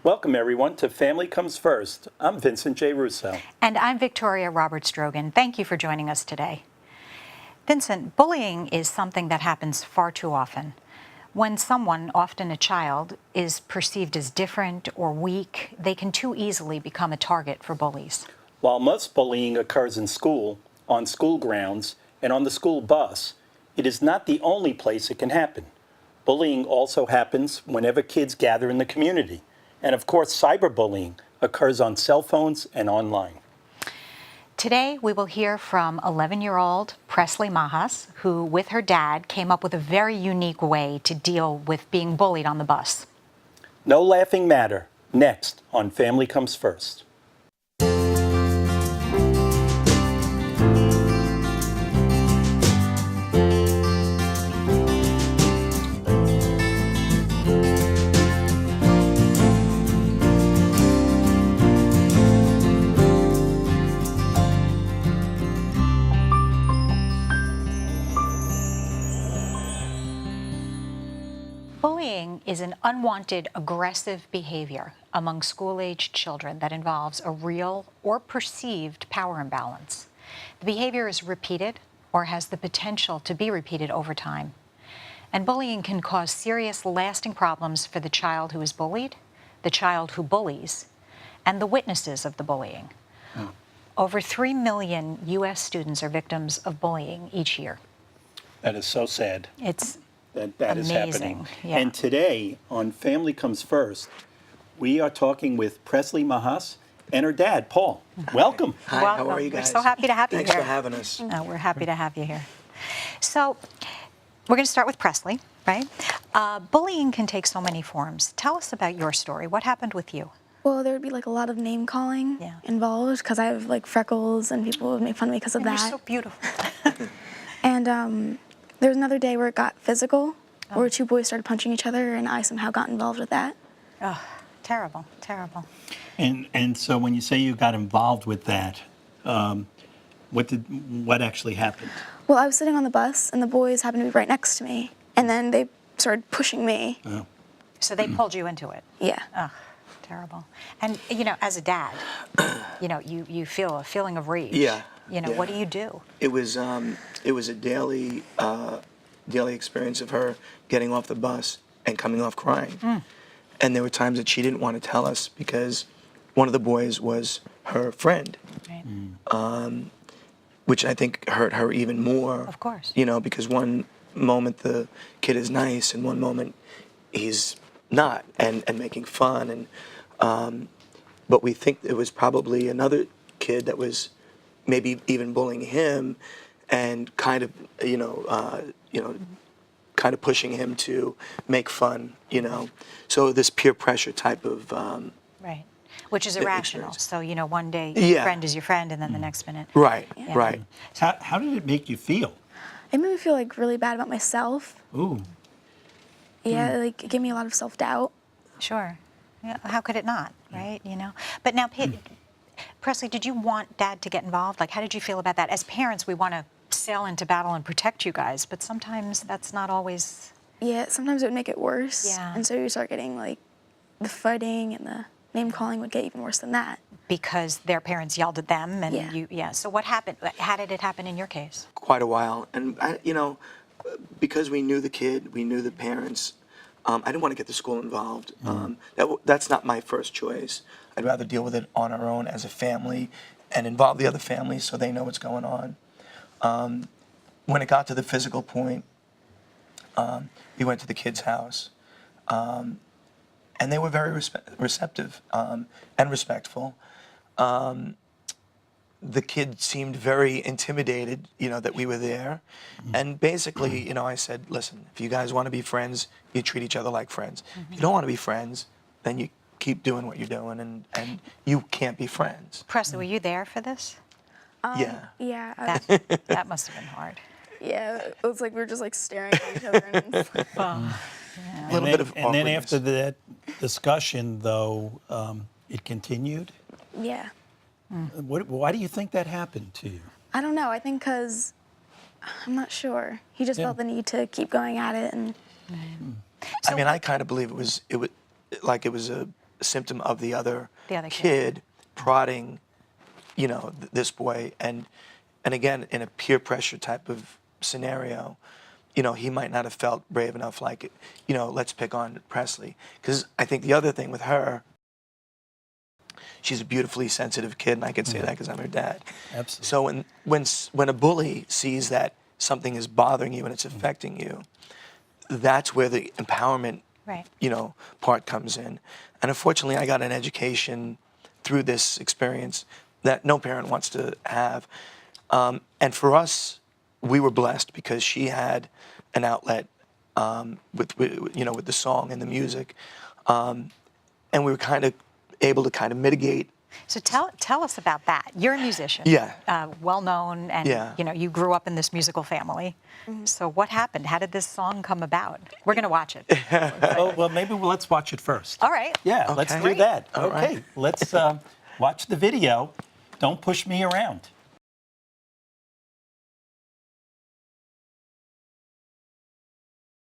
Welcome, everyone, to Family Comes First. I'm Vincent J. Russo. And I'm Victoria Roberts-Drogin. Thank you for joining us today. Vincent, bullying is something that happens far too often. When someone, often a child, is perceived as different or weak, they can too easily become a target for bullies. While most bullying occurs in school, on school grounds, and on the school bus, it is not the only place it can happen. Bullying also happens whenever kids gather in the community. And of course, cyberbullying occurs on cell phones and online. Today, we will hear from 11-year-old Presley Mahos, who, with her dad, came up with a very unique way to deal with being bullied on the bus. No laughing matter, next on Family Comes First. Bullying is an unwanted, aggressive behavior among school-aged children that involves a real or perceived power imbalance. The behavior is repeated or has the potential to be repeated over time. And bullying can cause serious, lasting problems for the child who is bullied, the child who bullies, and the witnesses of the bullying. Over 3 million U.S. students are victims of bullying each year. That is so sad. It's That is happening. amazing. Yeah. And today on Family Comes First, we are talking with Presley Mahos and her dad, Paul. Welcome. Hi, Welcome. how are you guys? We're so happy to have you Thanks here. for having us. We're happy to have you here. So, we're going to start with Presley, right? Bullying can take so many forms. Tell us about your story. What happened with you? Well, there would be like a lot of name calling Yeah. involved because I have like freckles and people would make fun of me because of And that. you're so beautiful. And there was another day where it got physical, where two boys started punching each other, and I somehow got involved with that. Oh, terrible, terrible. And so when you say you got involved with that, what actually happened? Well, I was sitting on the bus, and the boys happened to be right next to me, and then they started pushing me. Oh. So they pulled you into it. Yeah. Oh, terrible. And, you know, as a dad, you know, you feel a feeling of rage. Yeah. You know, yeah. what do you do? It was a daily experience of her getting off the bus and coming off crying. And there were times that she didn't want to tell us because one of the boys was her friend, Right. which I think hurt her even more. Of course. You know, because one moment the kid is nice and one moment he's not and making fun. And but we think it was probably another kid that was maybe even bullying him and kind of, kind of pushing him to make fun, you know. So this peer pressure type of Right. Which is irrational. experience. So, you know, one day your Yeah. friend is your friend, and then the next minute. right, Yeah. right. How did it make you feel? It made me feel like really bad about myself. Ooh. Yeah, like it gave me a lot of self-doubt. Sure. Yeah, how could it not, right? You know. But now, Presley, did you want Dad to get involved? Like, how did you feel about that? As parents, we want to sail into battle and protect you guys, but sometimes that's not always. Yeah, sometimes it would make it worse. Yeah. And so you start getting like the fighting and the name calling would get even worse than that. Because their parents yelled at them, and Yeah. Yeah. So what happened? How did it happen in your case? Quite a while. And, because we knew the kid, we knew the parents, I didn't want to get the school involved. That's not my first choice. I'd rather deal with it on our own as a family and involve the other families so they know what's going on. When it got to the physical point, we went to the kid's house. And they were very receptive and respectful. The kid seemed very intimidated, that we were there. And basically, I said, listen, if you guys want to be friends, you treat each other like friends. If you don't want to be friends, then you keep doing what you're doing, and you can't be friends. Presley, were you there for this? Yeah. Yeah. That must have been hard. Yeah, it was like we were just like staring at each other. And A little bit of And then awkwardness. after that discussion, though, it continued. yeah. Why do you think that happened to you? I don't know. I think because I'm not sure. He just Yeah. felt the need to keep going at it, and I mean, I kind of believe it was symptom of the other, The other kid prodding, you know, this boy. And again, in a peer pressure type of scenario, you know, he might not have felt brave enough, like, you know, let's pick on Presley. Because I think the other thing with her, she's a beautifully sensitive kid, and I can say that because I'm her dad. Absolutely. So when a bully sees that something is bothering you and it's affecting you, that's where the empowerment, Right. you know, part comes in. And unfortunately, I got an education through this experience that no parent wants to have. And for us, we were blessed because she had an outlet with you know, with the song and the music, and we were kind of able to kind of mitigate. So tell us about that. You're a musician. Yeah. Well known, and Yeah. you know, you grew up in this musical family. So what happened? How did this song come about? We're going to watch it. Oh, well, maybe let's watch it first. All right. Yeah, let's Okay. do that. All Okay, right. let's watch the video. Don't push me around.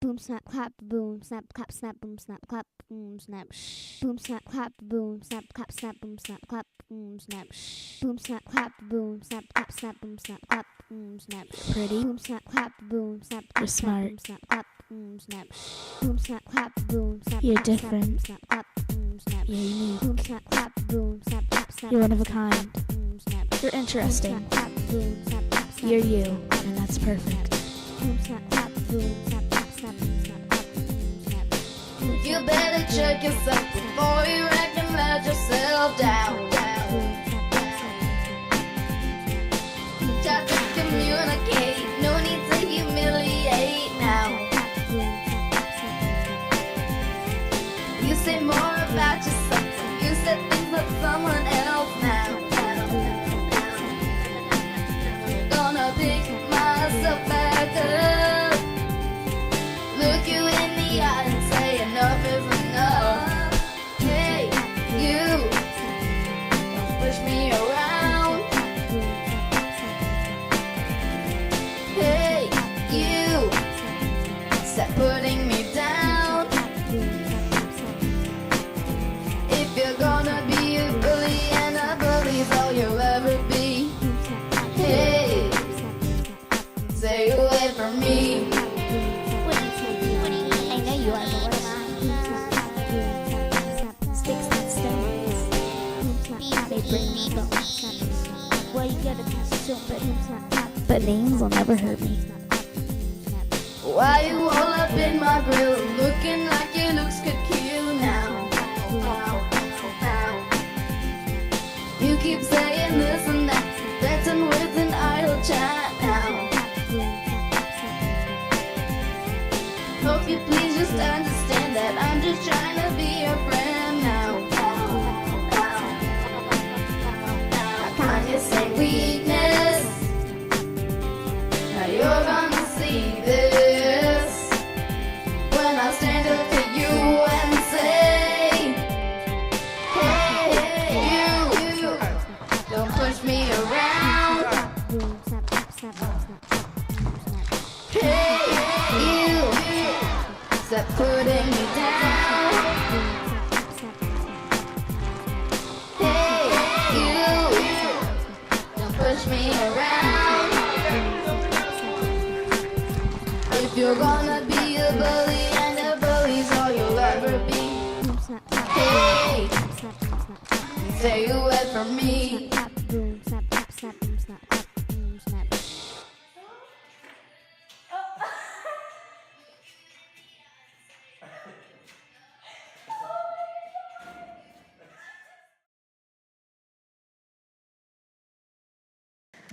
Boom snap clap boom snap clap snap boom snap clap boom snap shh. Boom snap clap boom snap clap snap boom snap clap boom snap shh. Boom snap clap boom snap clap snap boom snap clap boom snap shh. Pretty boom snap clap boom snap clap snap boom snap clap boom snap shh. Boom snap clap boom snap You're clap snap different. boom snap clap boom snap You're unique. boom snap clap boom snap clap snap You're one of a boom snap kind. clap boom snap You're boom interesting. snap clap boom snap clap snap You're boom you, snap clap and that's perfect. boom snap clap boom snap clap snap boom snap clap boom snap. You better check yourself before you wreck and let yourself down. Just to communicate, no need to humiliate now. You say more about yourself, you said things about someone else now. Gonna pick myself back up, look you in the eye and say enough is enough. Hey, you, don't push me around. Hey, you, stop putting me down. If you're gonna be a bully, and a bully's all you'll ever be, hey, stay away from me. I know you are, but what am I? Sticks and stones. They bring me bones. Well, you gotta consume, but names will never hurt me. Why you all up in my grill, looking like your looks could kill now? You keep saying this and that, dancing with an idle chat now. Hope you please just understand that I'm just trying to be your friend now. I kinda say weakness, now you're gonna see this when I stand up to you and say, hey, you, don't push me around. Hey, you, stop putting me down. Hey, you, don't push me around. If you're gonna be a bully, and a bully's all you'll ever be, hey, stay away from me.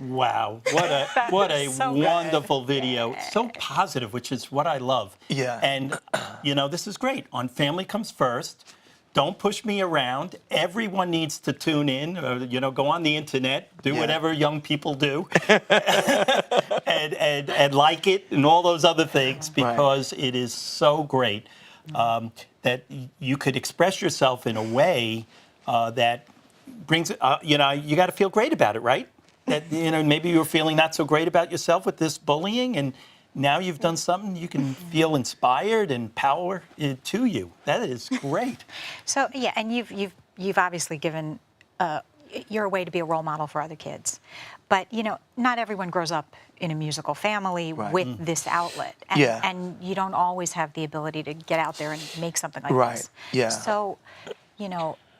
Wow, what a so good. wonderful video. So positive, which is what I love. Yeah. And you know, this is great. On Family Comes First. Don't push me around. Everyone needs to tune in, or, you know, go on the internet, do Yeah. whatever young people do, and like it and all those other things, because it is so great that you could express yourself in a way that brings, you know, you got to feel great about it, right? That, you know, maybe you were feeling not so great about yourself with this bullying, and now you've done something you can feel inspired and power to you. That is great. So yeah, and you've obviously given you're a way to be a role model for other kids, but not everyone grows up in a musical family with this outlet, and, and you don't always have the ability to get out there and make something like this. Yeah. So,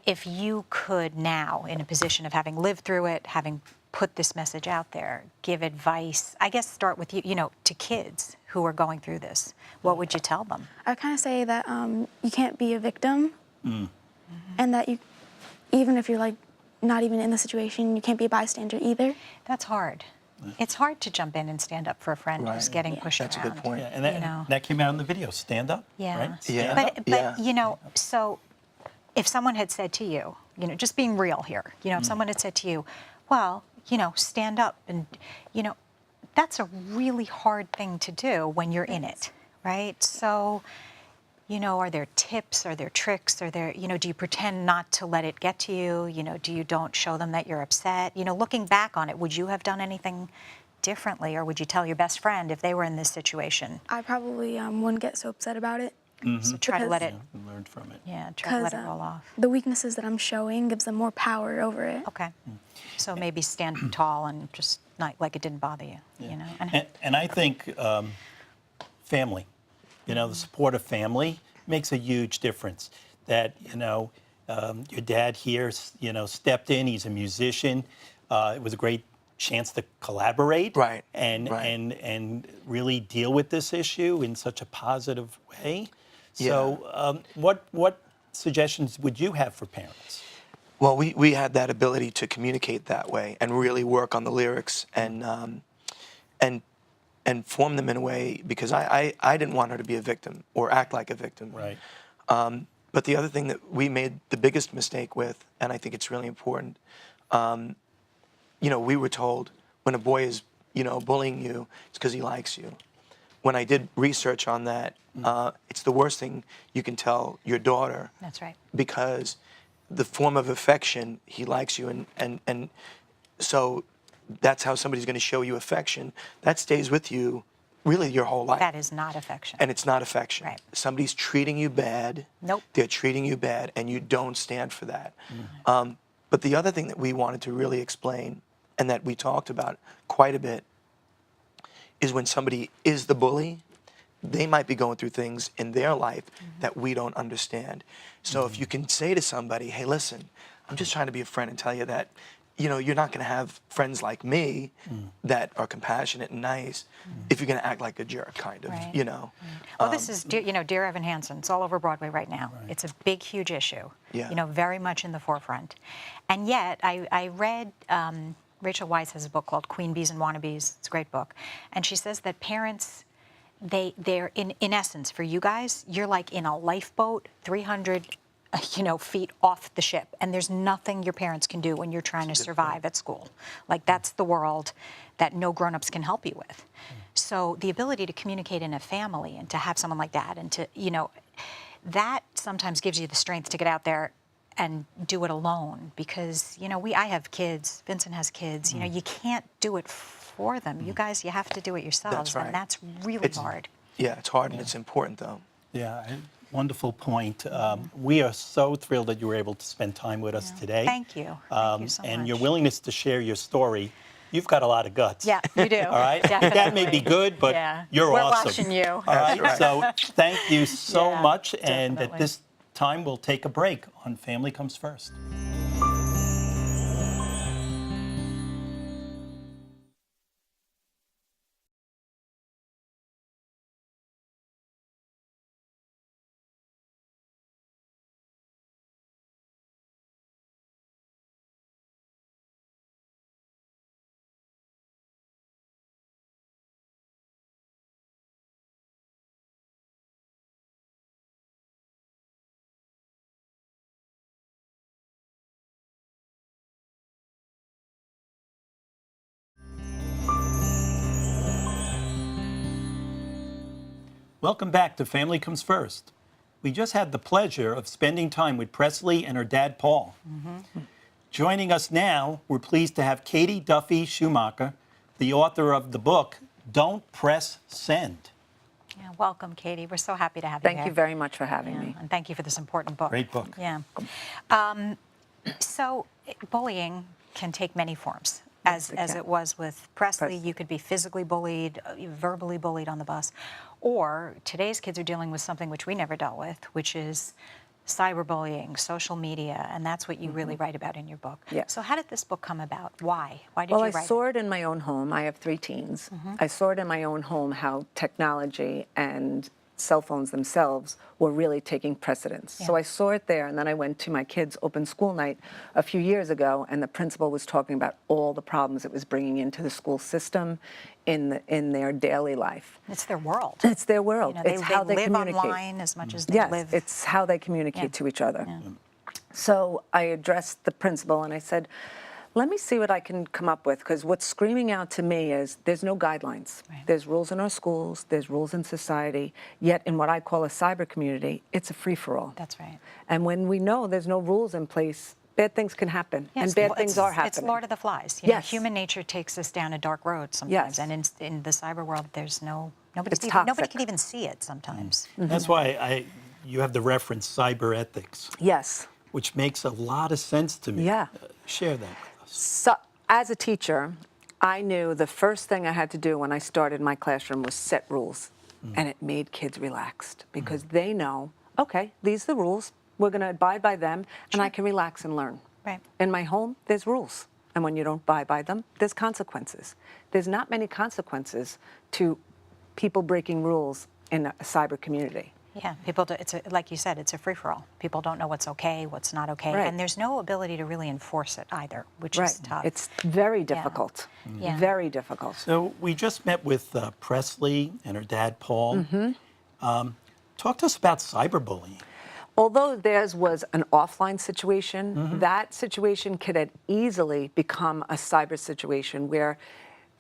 if you could now, in a position of having lived through it, having put this message out there, give advice, I guess start with you, to kids who are going through this, what would you tell them? I kind of say that you can't be a victim, and that even if you're like not even in the situation, you can't be a bystander either. That's hard. It's hard to jump in and stand up for a friend who's getting pushed around. That's a good point. Yeah, and that came out in the video. Stand up. Yeah. Right? Stand up. But so if someone had said to you, just being real here, if someone had said to you, well, stand up, and that's a really hard thing to do when you're in it, right? So, are there tips, are there tricks, are there, do you pretend not to let it get to you? Do you don't show them that you're upset? Looking back on it, would you have done anything differently, or would you tell your best friend if they were in this situation? I probably wouldn't get so upset about it. So try to let it, Learned from it. yeah, try to let it roll off. The weaknesses that I'm showing gives them more power over it. Okay. So maybe stand tall and just not like it didn't bother you, And I think family, the support of family makes a huge difference. That, your dad here, stepped in, he's a musician. It was a great chance to collaborate and really deal with this issue in such a positive way. So what suggestions would you have for parents? Well, we had that ability to communicate that way and really work on the lyrics and form them in a way, because I didn't want her to be a victim or act like a victim. Right. But the other thing that we made the biggest mistake with, and I think it's really important, we were told when a boy is, bullying you, it's because he likes you. When I did research on that, it's the worst thing you can tell your daughter. That's right. Because the form of affection, he likes you, and so that's how somebody's going to show you affection. That stays with you really your whole life. That is not affection. And it's not affection. Right. Somebody's treating you bad. Nope. They're treating you bad, and you don't stand for that. But the other thing that we wanted to really explain, and that we talked about quite a bit, is when somebody is the bully, they might be going through things in their life that we don't understand. So if you can say to somebody, hey, listen, I'm just trying to be a friend and tell you that, you're not going to have friends like me that are compassionate and nice if you're going to act like a jerk, kind of, Well, this is, Dear Evan Hansen. It's all over Broadway right now. Right. It's a big, huge issue, very much in the forefront. And yet, I read... Rachel Weisz has a book called Queen Bees and Wannabes. It's a great book. And she says that parents, they're in essence, for you guys, you're like in a lifeboat 300 feet off the ship. And there's nothing your parents can do when you're trying to survive at school. Like, that's the world that no grown-ups can help you with. So the ability to communicate in a family and to have someone like that and to, that sometimes gives you the strength to get out there and do it alone, because I have kids, Vincent has kids, you can't do it for them. You guys, you have to do it yourselves. That's right. And that's really hard. Yeah, it's hard and it's important, though. Yeah, wonderful point. We are so thrilled that you were able to spend time with us today. Thank you. Thank you so much. And your willingness to share your story. You've got a lot of guts. Yeah, you do. All right? Definitely. That may be good, but you're We're awesome. watching you. All right? So thank you so much. And definitely. at this time, we'll take a break on Family Comes First. Welcome back to Family Comes First. We just had the pleasure of spending time with Presley and her dad, Paul. Joining us now, we're pleased to have Katie Duffy Schumacher, the author of the book, don't press send. Yeah, welcome, Katie. We're so happy to have you here. Thank you very much for having Yeah, me. and thank you for this important book. Great book. Yeah. So bullying can take many forms. As it was with Presley, you could be physically bullied, verbally bullied on the bus, or today's kids are dealing with something which we never dealt with, which is cyberbullying, social media, and that's what you really write about in your book. Yes. So how did this book come about? Why? Why did Well, you I write saw it? it in my own home. I have 3 teens. I saw it in my own home how technology and cell phones themselves were really taking precedence. So I saw it there, and then I went to my kids' open school night a few years ago, and the principal was talking about all the problems it was bringing into the school system in their daily life. It's their world. It's their world. You know, It's how they live communicate. online as much as they Yes, live. it's how they communicate to each other. So I addressed the principal and I said, let me see what I can come up with, because what's screaming out to me is there's no guidelines. Right. There's rules in our schools, there's rules in society, yet in what I call a cyber community, it's a free-for-all. That's right. And when we know there's no rules in place, bad things can happen, Yes, and bad well, things it's- are happening. It's Lord of the Flies. You know, Yes. human nature takes us down a dark road sometimes, Yes. and in the cyber world, there's nobody It's toxic. nobody can even see it sometimes. That's why you have the reference cyber ethics, Yes. which makes a lot of sense to me. Yeah. Share that with us. So, as a teacher, I knew the first thing I had to do when I started my classroom was set rules. And it made kids relaxed because they know, okay, these are the rules. We're going to abide by them, and I can relax and learn. Right. In my home, there's rules. And when you don't abide by them, there's consequences. There's not many consequences to people breaking rules in a cyber community. Yeah, people. Like you said, it's a free for all. People don't know what's okay, what's not okay, Right. and there's no ability to really enforce it either, which Right. is tough. It's very difficult. Yeah. Very difficult. So we just met with Presley and her dad, Paul. Talk to us about cyberbullying. Although theirs was an offline situation, that situation could have easily become a cyber situation where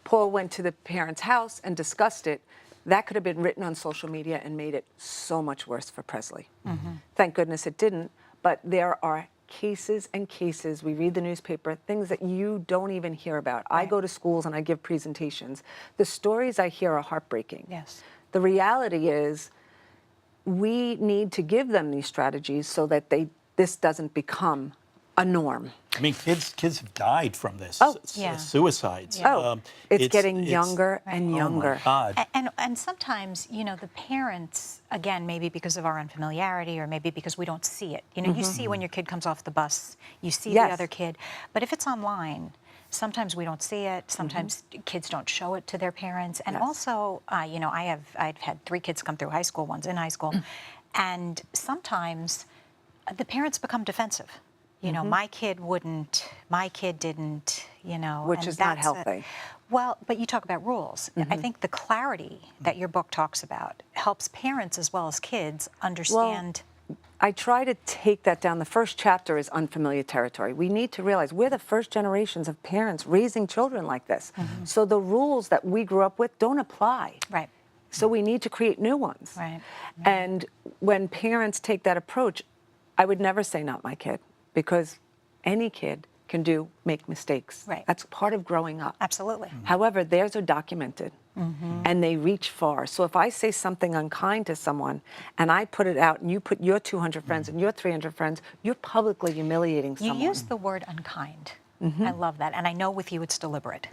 Paul went to the parents' house and discussed it. That could have been written on social media and made it so much worse for Presley. Thank goodness it didn't, but there are cases and cases. We read the newspaper, things that you don't even hear about. I go to schools and I give presentations. The stories I hear are heartbreaking. Yes. The reality is we need to give them these strategies so that this doesn't become a norm. I mean, kids have died from this. Oh. Yeah. Suicides. Oh, it's getting younger and Oh younger. my God. And sometimes, you know, the parents, again, maybe because of our unfamiliarity or maybe because we don't see it. You know, you see when your kid comes off the bus, you see Yes. the other kid. But if it's online, sometimes we don't see it. Sometimes kids don't show it to their parents. And Yes. also, you know, I've had 3 kids come through high school, one's in high school. And sometimes the parents become defensive. You know, my kid didn't, you know. Which and is not that's it. healthy. Well, but you talk about rules. I think the clarity that your book talks about helps parents as well as kids understand. I try to take that down. The first chapter is unfamiliar territory. We need to realize we're the first generations of parents raising children like this. So the rules that we grew up with don't apply. Right. So we need to create new ones. Right. And when parents take that approach, I would never say not my kid, because any kid can make mistakes. Right. That's part of growing up. Absolutely. However, theirs are documented and they reach far. So if I say something unkind to someone and I put it out and you put your 200 friends and your 300 friends, you're publicly humiliating You someone. use the word unkind. I love that. And I know with you it's deliberate.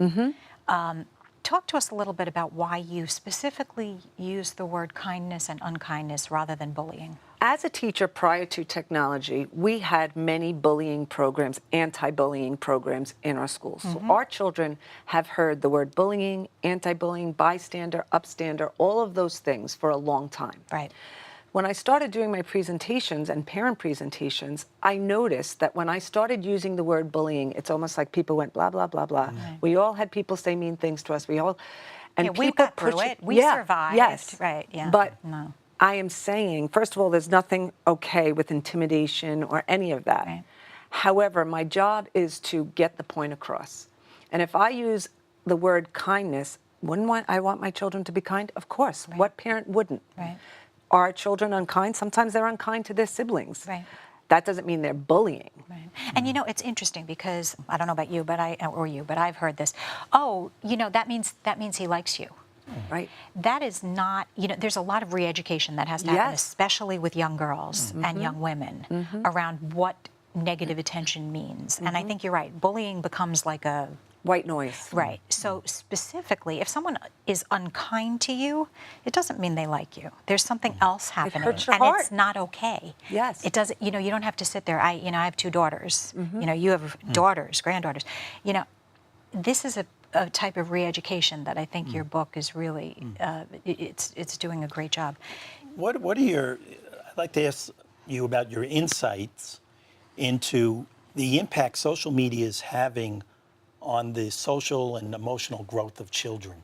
Talk to us a little bit about why you specifically use the word kindness and unkindness rather than bullying. As a teacher prior to technology, we had many bullying programs, anti-bullying programs in our schools. So our children have heard the word bullying, anti-bullying, bystander, upstander, all of those things for a long time. Right. When I started doing my presentations and parent presentations, I noticed that when I started using the word bullying, it's almost like people went blah, blah, blah, blah. We all had people say mean things to us. And Yeah, we people got through push it. We survived. Yes. Right, yeah. But No. I am saying, first of all, there's nothing okay with intimidation or any of that. Right. However, my job is to get the point across. And if I use the word kindness, I want my children to be kind? Of course. Right. What parent wouldn't? Right. Are children unkind? Sometimes they're unkind to their siblings. Right. That doesn't mean they're bullying. Right. And you know, it's interesting because I don't know about you, but I've heard this. Oh, you know, that means he likes you. Right. That is not, there's a lot of re-education that has to happen, Yes. especially with young girls and young women around what negative attention means. And I think you're right. Bullying becomes like a White noise. right. So specifically, if someone is unkind to you, it doesn't mean they like you. There's something else happening, hurts your and heart. it's not okay. Yes. It doesn't. You don't have to sit there. I have 2 daughters. You have daughters, granddaughters. This is a type of re-education that I think your book is really. It's doing a great job. What are your? I'd like to ask you about your insights into the impact social media is having on the social and emotional growth of children,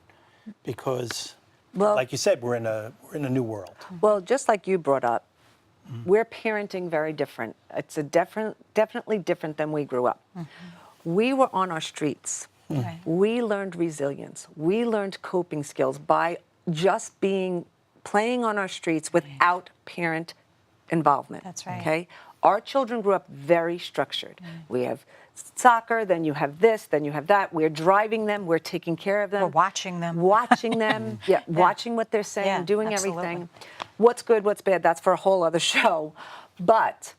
because, Well- like you said, we're in a new world. Well, just like you brought up, we're parenting very different. It's definitely different than we grew up. We were on our streets. Right. We learned resilience. We learned coping skills by just playing on our streets without parent involvement. That's right. Okay? Our children grew up very structured. We have soccer, then you have this, then you have that. We're driving them, we're taking care of them. We're watching them. Watching them, watching what they're saying, Yeah, doing absolutely. everything. What's good, what's bad, that's for a whole other show. But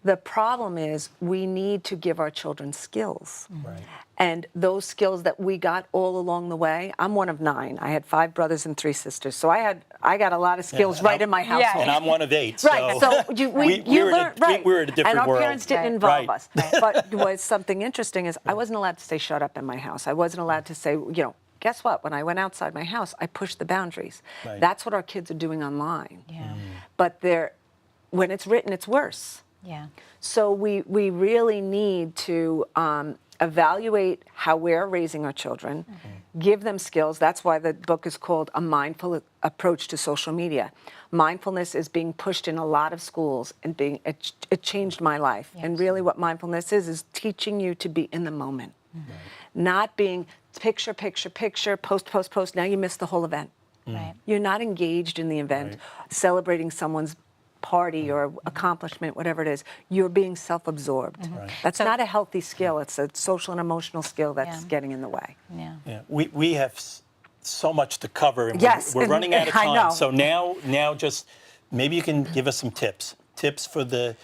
the problem is we need to give our children skills. Right. And those skills that we got all along the way, I'm one of 9. I had 5 brothers and 3 sisters. So I got a lot of skills right in my household. And I'm one of 8. Right, so you learned, right. We were in a different and our world. parents didn't Right. involve Right. us. But what's something interesting is I wasn't allowed to say shut up in my house. I wasn't allowed to say, guess what? When I went outside my house, I pushed the boundaries. Right. That's what our kids are doing online. Yeah. But when it's written, it's worse. Yeah. So we really need to evaluate how we're raising our children, give them skills. That's why the book is called A Mindful Approach to Social Media. Mindfulness is being pushed in a lot of schools, and it changed my life. And really what mindfulness is teaching you to be in the moment. Not being picture, post. Now you missed the whole event. Right. You're not engaged in the event, celebrating someone's party or accomplishment, whatever it is. You're being self-absorbed. Right. That's not a healthy skill. It's a social and emotional skill that's Yeah. getting in the way. Yeah. Yeah, we have so much to cover, and Yes, we're running out of I time. know. So now just maybe you can give us some tips for the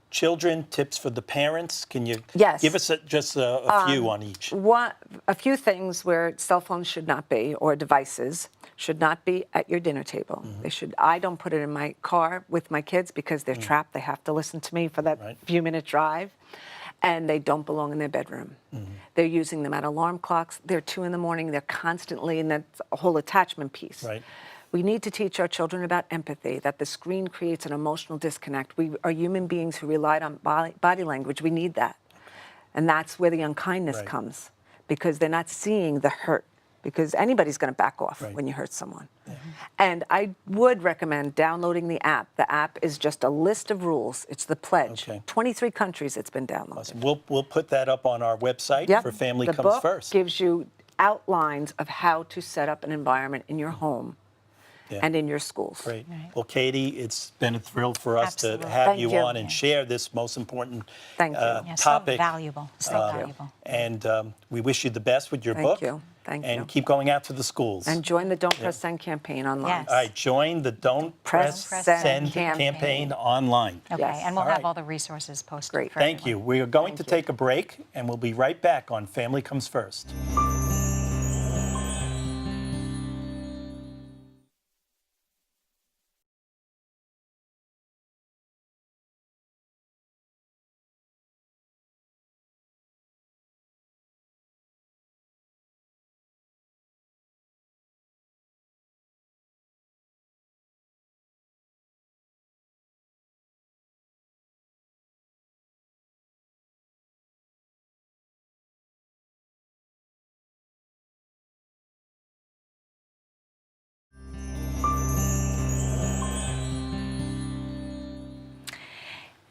children, tips for the parents. Can you Yes. give us just a few on each? A few things where cell phones should not be, or devices should not be at your dinner table. They should. I don't put it in my car with my kids because they're trapped. They have to listen to me for that Right. few-minute drive, and they don't belong in their bedroom. They're using them at alarm clocks. They're 2 in the morning. They're constantly, and that's a whole attachment piece. Right. We need to teach our children about empathy, that the screen creates an emotional disconnect. We are human beings who relied on body language. We need that. And that's where the unkindness Right. comes, because they're not seeing the hurt, because anybody's going to back off Right. when you hurt someone. And I would recommend downloading the app. The app is just a list of rules. It's the pledge. Okay. 23 countries it's been downloaded. Awesome. We'll put that up on our website Yep. for Family the Comes book First. gives you outlines of how to set up an environment in your home Yeah. and in your schools. Great. Well, Katie, it's been a thrill for us Absolutely. to have Thank you you. on and share this most important Thank you. Yeah, so topic. valuable. So valuable. And we wish you the best with your Thank book. you. Thank and you. keep going out to the schools. And join the Don't Press Send campaign online. Yes. All right, join the Don't Press Send campaign online. Okay, Yes. and we'll All have right. all the resources posted. Great. For Thank everyone. you. We are going Thank to you. take a break, and we'll be right back on Family Comes First.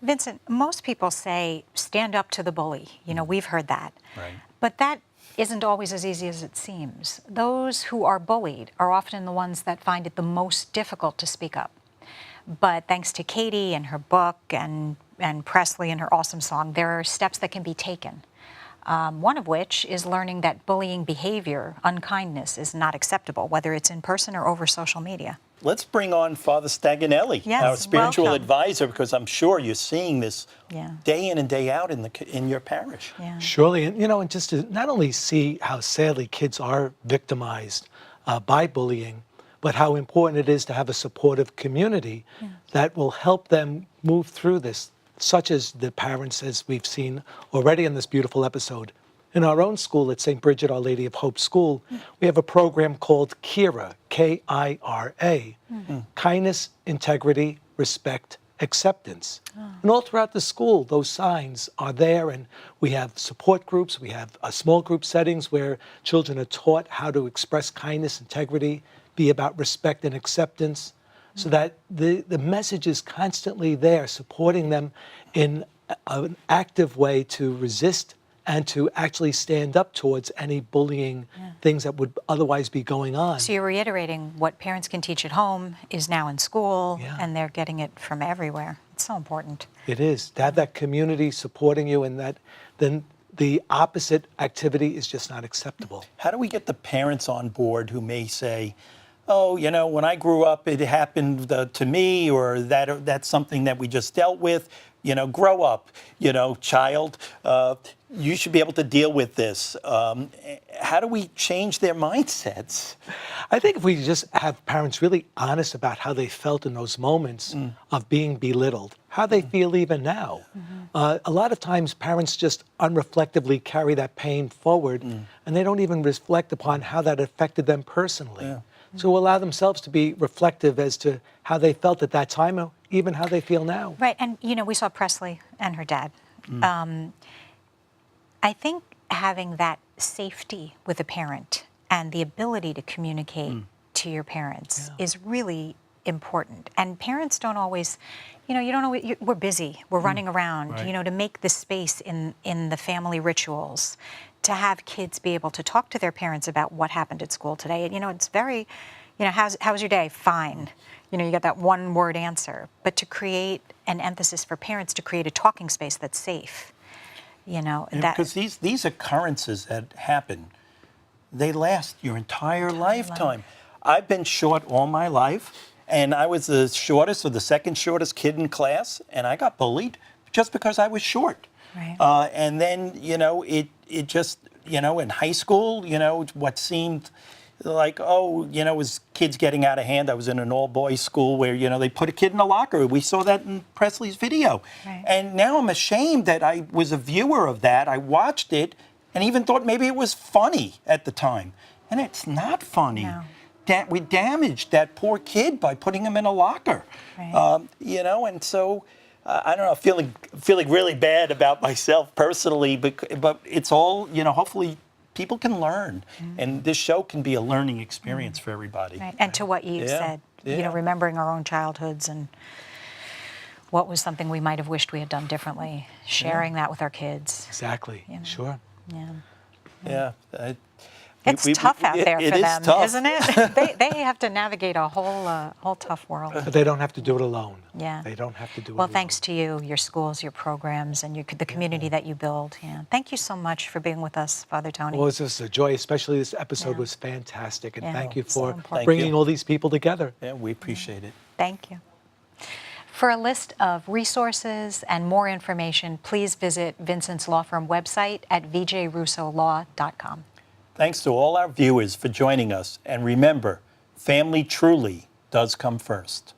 Vincent, most people say stand up to the bully. We've heard that. Right. But that isn't always as easy as it seems. Those who are bullied are often the ones that find it the most difficult to speak up. But thanks to Katie and her book and Presley and her awesome song, there are steps that can be taken. One of which is learning that bullying behavior, unkindness, is not acceptable, whether it's in person or over social media. Let's bring on Father Staganelli, Yes, our spiritual welcome. advisor, because I'm sure you're seeing this Yeah. day in and day out in your parish. Yeah. Surely, and and just to not only see how sadly kids are victimized by bullying, but how important it is to have a supportive community that will help them move through this, such as the parents, as we've seen already in this beautiful episode. In our own school at St. Bridget Our Lady of Hope School, we have a program called KIRA, K-I-R-A, Kindness, Integrity, Respect, Acceptance. And all throughout the school, those signs are there, and we have support groups, we have small group settings where children are taught how to express kindness, integrity, be about respect and acceptance, so that the message is constantly there, supporting them in an active way to resist and to actually stand up towards any bullying things that would otherwise be going on. So you're reiterating what parents can teach at home is now in school, Yeah. and they're getting it from everywhere. It's so important. It is. To have that community supporting you, and that then the opposite activity is just not acceptable. How do we get the parents on board who may say, oh, when I grew up, it happened to me, or that's something that we just dealt with. Grow up, child. You should be able to deal with this. How do we change their mindsets? I think if we just have parents really honest about how they felt in those moments of being belittled, how they feel even now. A lot of times parents just unreflectively carry that pain forward, and they don't even reflect upon how that affected them personally. Yeah. So allow themselves to be reflective as to how they felt at that time, or even how they feel now. Right, and we saw Presley and her dad. I think having that safety with a parent and the ability to communicate to your parents is really important. And parents don't always, we're busy, we're running around, Right. to make the space in the family rituals, to have kids be able to talk to their parents about what happened at school today. It's very, how was your day? Fine. You got that one word answer. But to create an emphasis for parents to create a talking space that's safe, Because these occurrences that happen, they last your entire lifetime. I've been short all my life, and I was the shortest or the second shortest kid in class, and I got bullied just because I was short. Right. And then, it just, in high school, what seemed like, was kids getting out of hand. I was in an all-boys school where, they put a kid in a locker. We saw that in Presley's video. Right. And now I'm ashamed that I was a viewer of that. I watched it and even thought maybe it was funny at the time. And it's not funny. No. We damaged that poor kid by putting him in a locker. Right. And so, I don't know, feeling really bad about myself personally, but it's all, hopefully people can learn, and this show can be a learning experience for everybody. Right. And to what you said, remembering our own childhoods and what was something we might have wished we had done differently, sharing that with our kids. Exactly. Sure. Yeah. Yeah. It's tough out there for it is them, tough. isn't it? They have to navigate a whole tough world. But they don't have to do it alone. Yeah. They don't have to do it Well, alone. thanks to you, your schools, your programs, and the community that you build. Yeah. Thank you so much for being with us, Father Tony. Well, it was just a joy, especially this episode Yeah. was fantastic. And Yeah. thank you So for important. Thank bringing you. all these people together. Yeah, we appreciate it. Thank you. For a list of resources and more information, please visit Vincent's law firm website at vjrussolaw.com. Thanks to all our viewers for joining us. And remember, family truly does come first.